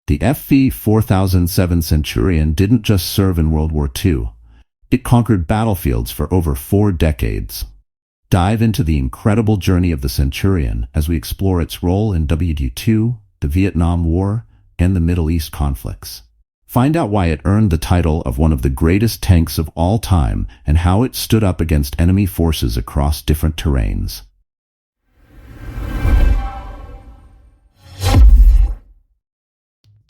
The FV4007 Centurion didn't just serve in World War II. It conquered battlefields for over 4 decades. Dive into the incredible journey of the Centurion as we explore its role in WWII, the Vietnam War, and the Middle East conflicts. Find out why it earned the title of one of the greatest tanks of all time and how it stood up against enemy forces across different terrains.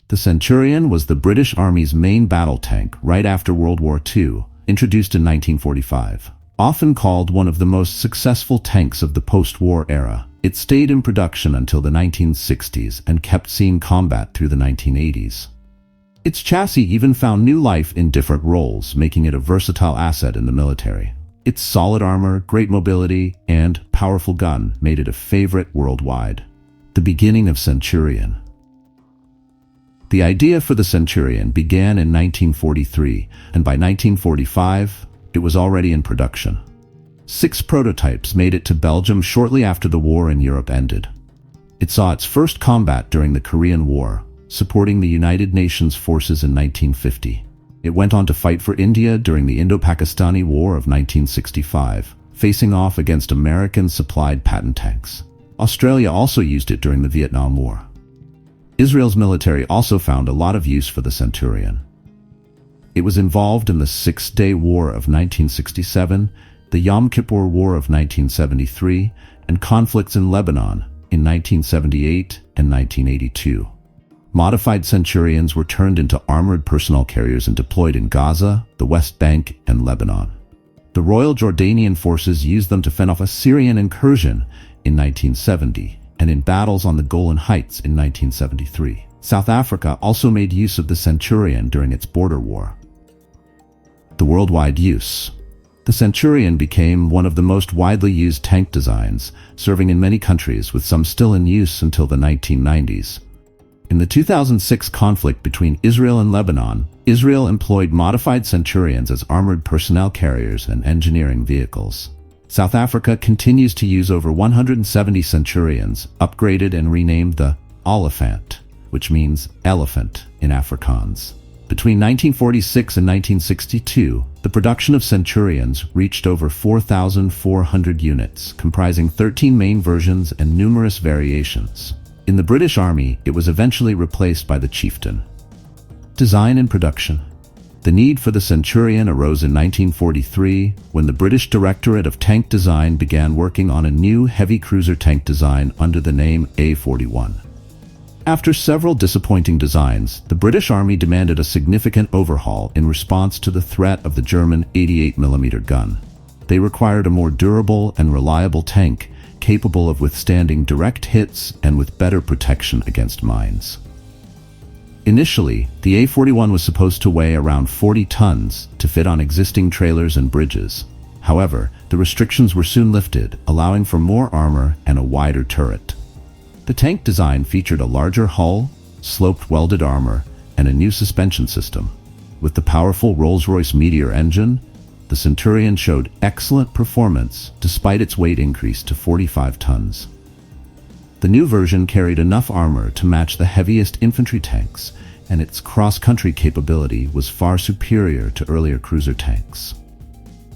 The Centurion was the British Army's main battle tank right after World War II, introduced in 1945. Often called one of the most successful tanks of the post-war era, it stayed in production until the 1960s and kept seeing combat through the 1980s. Its chassis even found new life in different roles, making it a versatile asset in the military. Its solid armor, great mobility, and powerful gun made it a favorite worldwide. The beginning of Centurion. The idea for the Centurion began in 1943, and by 1945, it was already in production. 6 prototypes made it to Belgium shortly after the war in Europe ended. It saw its first combat during the Korean War, supporting the United Nations forces in 1950. It went on to fight for India during the Indo-Pakistani War of 1965, facing off against American-supplied Patton tanks. Australia also used it during the Vietnam War. Israel's military also found a lot of use for the Centurion. It was involved in the Six-Day War of 1967, the Yom Kippur War of 1973, and conflicts in Lebanon in 1978 and 1982. Modified Centurions were turned into armored personnel carriers and deployed in Gaza, the West Bank, and Lebanon. The Royal Jordanian forces used them to fend off a Syrian incursion in 1970. And in battles on the Golan Heights in 1973. South Africa also made use of the Centurion during its border war. The worldwide use. The Centurion became one of the most widely used tank designs, serving in many countries, with some still in use until the 1990s. In the 2006 conflict between Israel and Lebanon, Israel employed modified Centurions as armored personnel carriers and engineering vehicles. South Africa continues to use over 170 Centurions, upgraded and renamed the Oliphant, which means elephant in Afrikaans. Between 1946 and 1962, the production of Centurions reached over 4,400 units, comprising 13 main versions and numerous variations. In the British Army, it was eventually replaced by the Chieftain. Design and production. The need for the Centurion arose in 1943 when the British Directorate of Tank Design began working on a new heavy cruiser tank design under the name A41. After several disappointing designs, the British Army demanded a significant overhaul in response to the threat of the German 88mm gun. They required a more durable and reliable tank, capable of withstanding direct hits and with better protection against mines. Initially, the A41 was supposed to weigh around 40 tons to fit on existing trailers and bridges. However, the restrictions were soon lifted, allowing for more armor and a wider turret. The tank design featured a larger hull, sloped welded armor, and a new suspension system. With the powerful Rolls-Royce Meteor engine, the Centurion showed excellent performance despite its weight increase to 45 tons. The new version carried enough armor to match the heaviest infantry tanks, and its cross-country capability was far superior to earlier cruiser tanks.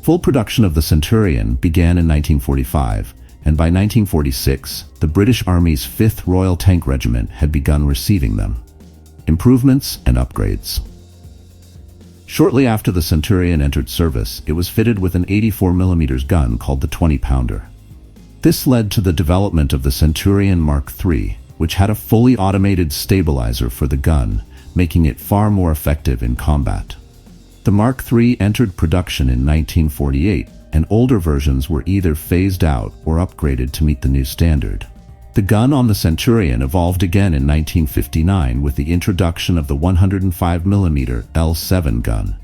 Full production of the Centurion began in 1945, and by 1946, the British Army's 5th Royal Tank Regiment had begun receiving them. Improvements and upgrades. Shortly after the Centurion entered service, it was fitted with an 84mm gun called the 20-pounder. This led to the development of the Centurion Mark III, which had a fully automated stabilizer for the gun, making it far more effective in combat. The Mark III entered production in 1948, and older versions were either phased out or upgraded to meet the new standard. The gun on the Centurion evolved again in 1959 with the introduction of the 105mm L7 gun.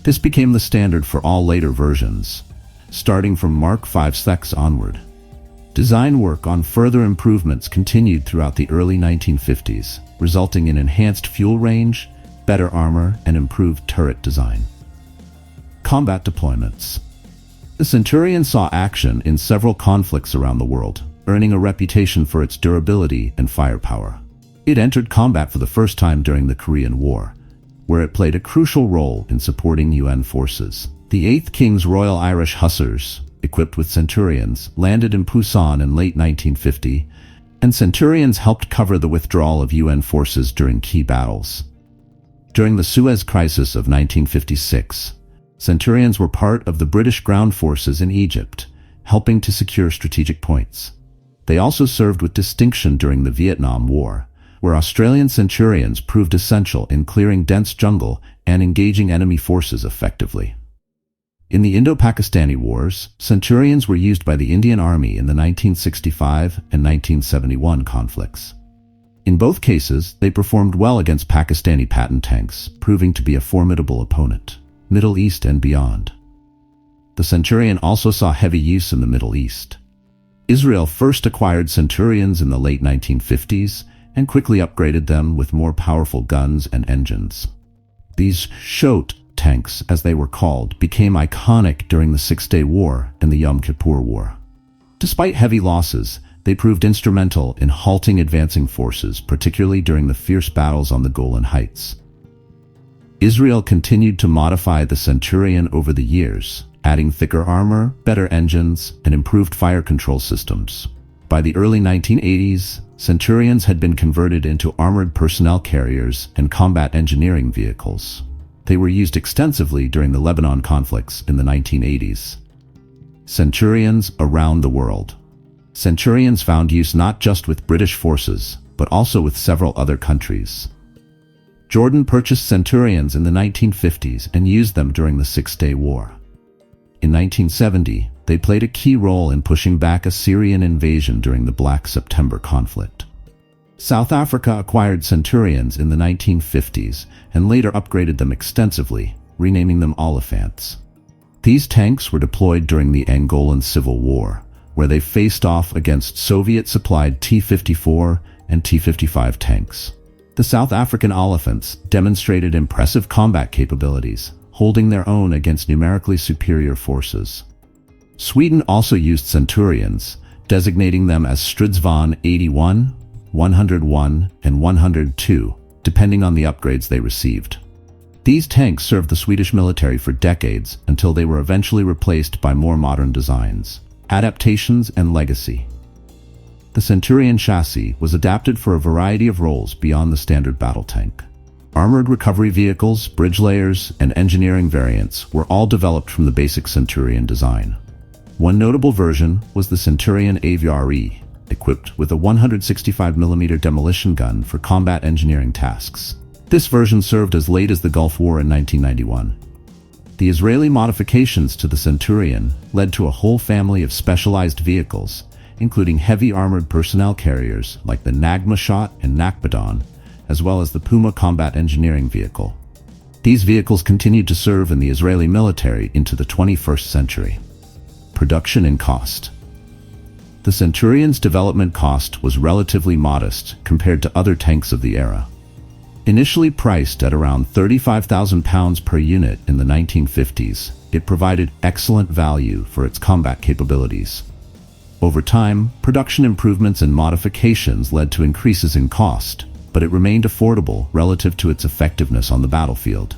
This became the standard for all later versions, starting from Mark V onward. Design work on further improvements continued throughout the early 1950s, resulting in enhanced fuel range, better armor, and improved turret design. Combat deployments. The Centurion saw action in several conflicts around the world, earning a reputation for its durability and firepower. It entered combat for the first time during the Korean War, where it played a crucial role in supporting UN forces. The 8th King's Royal Irish Hussars, equipped with Centurions, landed in Pusan in late 1950, and Centurions helped cover the withdrawal of UN forces during key battles. During the Suez Crisis of 1956, Centurions were part of the British ground forces in Egypt, helping to secure strategic points. They also served with distinction during the Vietnam War, where Australian Centurions proved essential in clearing dense jungle and engaging enemy forces effectively. In the Indo-Pakistani Wars, Centurions were used by the Indian Army in the 1965 and 1971 conflicts. In both cases, they performed well against Pakistani Patton tanks, proving to be a formidable opponent, Middle East and beyond. The Centurion also saw heavy use in the Middle East. Israel first acquired Centurions in the late 1950s and quickly upgraded them with more powerful guns and engines. These Shot tanks, as they were called, became iconic during the Six-Day War and the Yom Kippur War. Despite heavy losses, they proved instrumental in halting advancing forces, particularly during the fierce battles on the Golan Heights. Israel continued to modify the Centurion over the years, adding thicker armor, better engines, and improved fire control systems. By the early 1980s, Centurions had been converted into armored personnel carriers and combat engineering vehicles. They were used extensively during the Lebanon conflicts in the 1980s. Centurions around the world. Centurions found use not just with British forces, but also with several other countries. Jordan purchased Centurions in the 1950s and used them during the Six-Day War. In 1970, they played a key role in pushing back a Syrian invasion during the Black September conflict. South Africa acquired Centurions in the 1950s and later upgraded them extensively, renaming them Oliphants. These tanks were deployed during the Angolan Civil War, where they faced off against Soviet-supplied T-54 and T-55 tanks. The South African Oliphants demonstrated impressive combat capabilities, holding their own against numerically superior forces. Sweden also used Centurions, designating them as Stridsvagn 81, 101, and 102, depending on the upgrades they received. These tanks served the Swedish military for decades until they were eventually replaced by more modern designs, adaptations, and legacy. The Centurion chassis was adapted for a variety of roles beyond the standard battle tank. Armored recovery vehicles, bridge layers, and engineering variants were all developed from the basic Centurion design. One notable version was the Centurion AVRE, equipped with a 165mm demolition gun for combat engineering tasks. This version served as late as the Gulf War in 1991. The Israeli modifications to the Centurion led to a whole family of specialized vehicles, including heavy armored personnel carriers like the Nagma Shot and Nakbadon, as well as the Puma combat engineering vehicle. These vehicles continued to serve in the Israeli military into the 21st century. Production and cost. The Centurion's development cost was relatively modest compared to other tanks of the era. Initially priced at around £35,000 per unit in the 1950s, it provided excellent value for its combat capabilities. Over time, production improvements and modifications led to increases in cost, but it remained affordable relative to its effectiveness on the battlefield.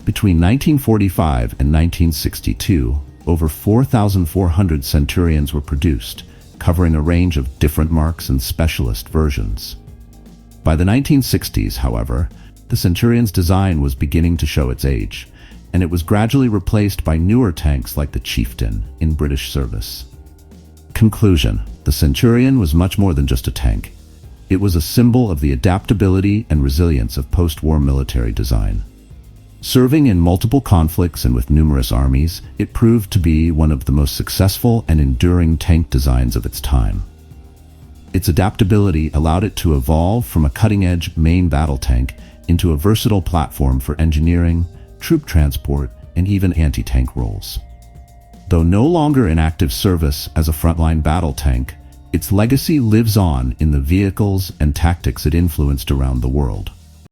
Between 1945 and 1962, over 4,400 Centurions were produced, covering a range of different marks and specialist versions. By the 1960s, however, the Centurion's design was beginning to show its age, and it was gradually replaced by newer tanks like the Chieftain in British service. Conclusion: the Centurion was much more than just a tank. It was a symbol of the adaptability and resilience of post-war military design. Serving in multiple conflicts and with numerous armies, it proved to be one of the most successful and enduring tank designs of its time. Its adaptability allowed it to evolve from a cutting-edge main battle tank into a versatile platform for engineering, troop transport, and even anti-tank roles. Though no longer in active service as a frontline battle tank, its legacy lives on in the vehicles and tactics it influenced around the world.